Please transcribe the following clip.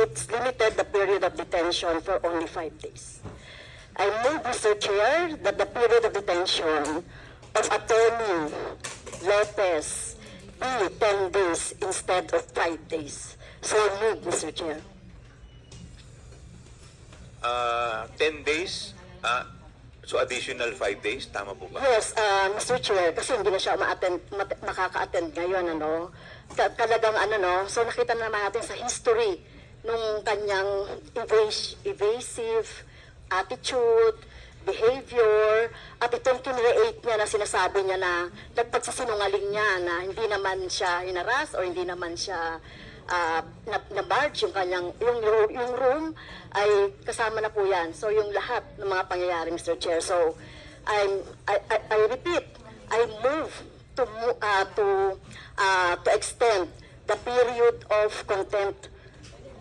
it's limited the period of detention for only 5 days. I move, Mr. Chair, that the period of detention of Attorney Lopez be 10 days instead of 5 days. So I move, Mr. Chair. 10 days, so additional 5 days, tama po ba? Yes, Mr. Chair, kasi hindi na siya makaka-attend ngayon, ano. Talagang ano, no, so nakita naman natin sa history nung kanyang evasive attitude, behavior, at itong kinreate niya na sinasabi niya na nagpagsasinungaling niya na hindi naman siya hinaras or hindi naman siya na-barge yung kanyang, yung room ay kasama na po yan. So yung lahat ng mga pangyayari, Mr. Chair. So I repeat, I move to extend the period of contempt